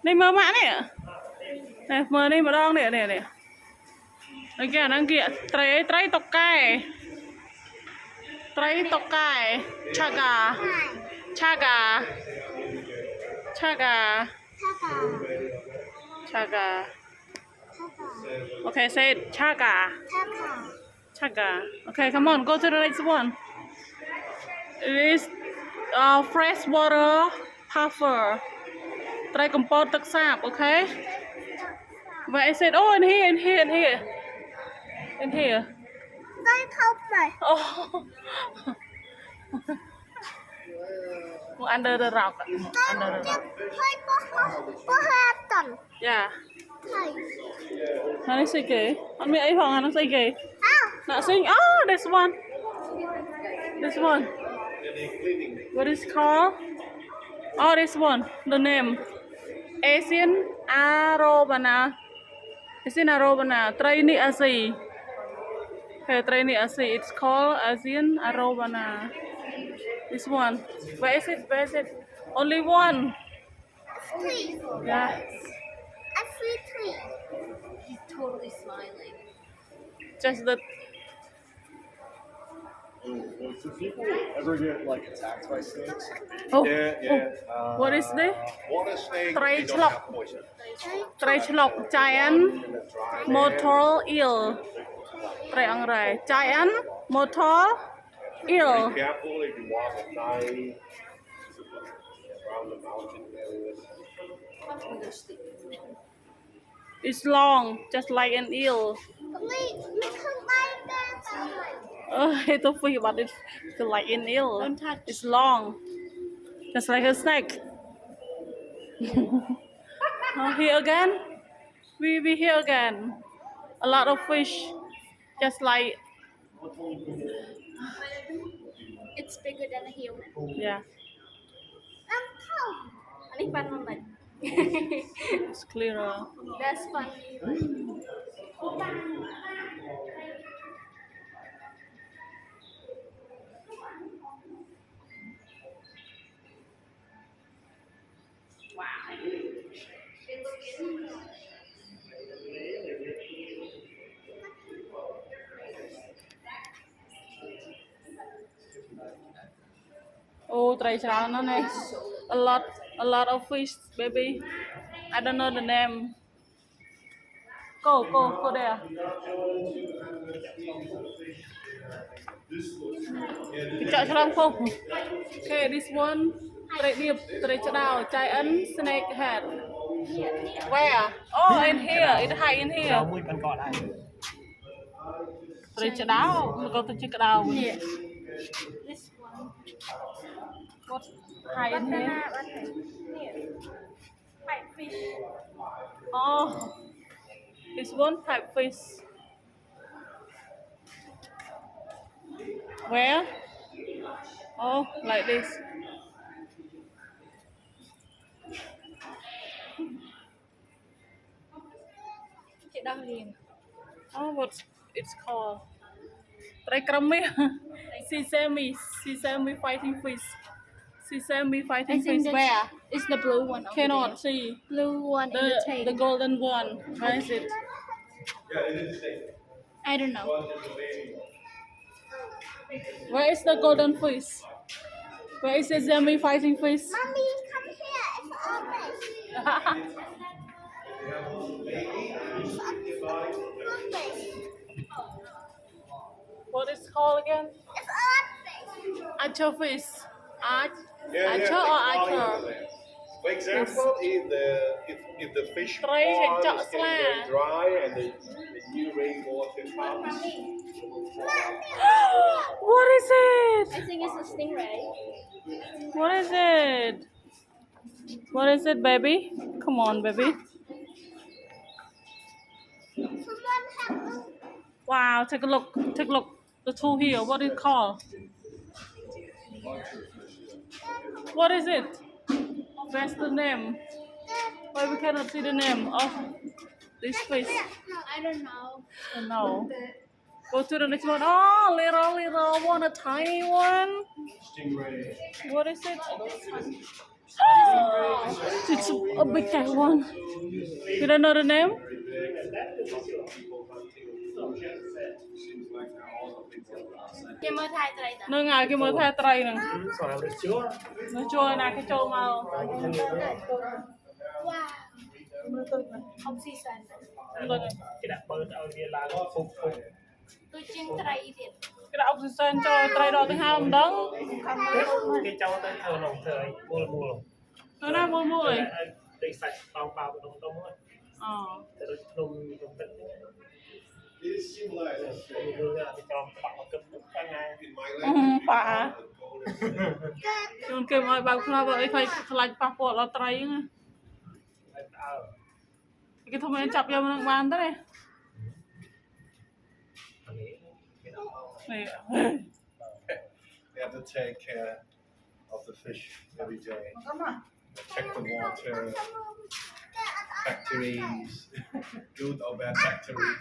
Này mơ mã này. Này mơ này mà đong này. Đằng kia trái tóc cay. Trái tóc cay. Chaga. Chaga. Chaga. Chaga. Okay, say it. Chaga. Chaga. Okay, come on, go to the next one. It is fresh water puffer. Try composeទឹកសាប okay? But I said, oh, in here. Đây không này. Oh. Under the rock. Under the rock. Hơi có hai tuần. Yeah. Thầy. Nó say kì. Anh biết ấy phòng nó say kì. Nó sing. Oh, this one. This one. What is called? Oh, this one. The name. Asian Arobana. Asian Arobana. Trainee Asi. Okay, Trainee Asi. It's called Asian Arobana. This one. Where is it? Only one. Three. Yeah. I see three. He's totally smiling. Just the. Do people ever get like attacked by snakes? Oh. Yeah. What is this? Water snake. Try they don't chop. have poison. Trichlop giant mortal eel. Try ang rai. Giant mortal eel. Be careful if you walk at night around the mountain areas. It's long, just like an eel. Mình không bay ra. I don't feel about it. Feel like an eel. Don't touch. It's long, just like a snake. Here again. We here again. A lot of fish, just like It's bigger than a human. yeah. Ăn không. I think fun one, but It's clearer. that's fun. Oh, tryច្រើនណាស់នេះ a lot of fish baby. I don't know the name. Go there. Chọn cho long không? Okay, this one. Try điệp, try cho đào, giant snake head. Where? Oh, in here. It hide in here. មួយប៉ុនក៏ដែរ Try cho đào, nó có try cho đào. Yeah. This one. What hide in here? Pipe fish. Oh, this one pipe fish. Where? Oh, like this. Chị đau liền. Oh, what it's called? Try krami. Sesame fighting fish. Sesame fighting I think fish. Where? It's the blue one. over Cannot there. see. Blue one in the tail. The golden one. Where is it? I don't know. Where is the golden fish? Where is Sesame fighting fish? Mommy, come here. It's open. What is it called again? It's open. Archer fish. Archer or all archer? over there. For example, if the fish Try pond to is chop getting sla. very dry and the new rainwater comes, What is it? I think it's a stingray. What is it? What is it, baby? Come on, baby. Someone have a Wow, take a look. Take a look. The two here. What is it called? What is it? Where's the name? Why we cannot see the name of this fish? I don't know. Oh, no. Go to the next one. Oh, little one, a tiny one. stingray. What is it? It's a big cat one. You don't know the name? Kim ơi thay cái này nè. នឹងហើយគេមើលថាត្រីហ្នឹង So I'm sure. នៅជួយណាគេចូលមក Wow. Oxygen. គេដាក់បើទៅឲ្យវាឡើងពុក Tôi chiên trayទៀត គេដាក់អុកស៊ីសែនចូលឲ្យត្រីដកដង្ហើមមិនដឹង គេចូលទៅធ្វើនោះធ្វើឲ្យមូល នៅណាមួយមួយ ដីសាច់បោកបោកដុំហ្នឹង អូ ទៅដូចភ្នំក្នុងទឹកគេចំបាក់មកគឹមហ្នឹងខាងណា ប៉ាជួនគេមកឲ្យបើកផ្លាប់អីខ្លាចប៉ះពាល់ដល់ត្រីហ្នឹង ហើយផ្អើល គេធ្វើឲ្យចាប់យកមកនឹងបានទេ នេះ They have to take care of the fish every day. Check the water, bacteria, good or bad bacteria.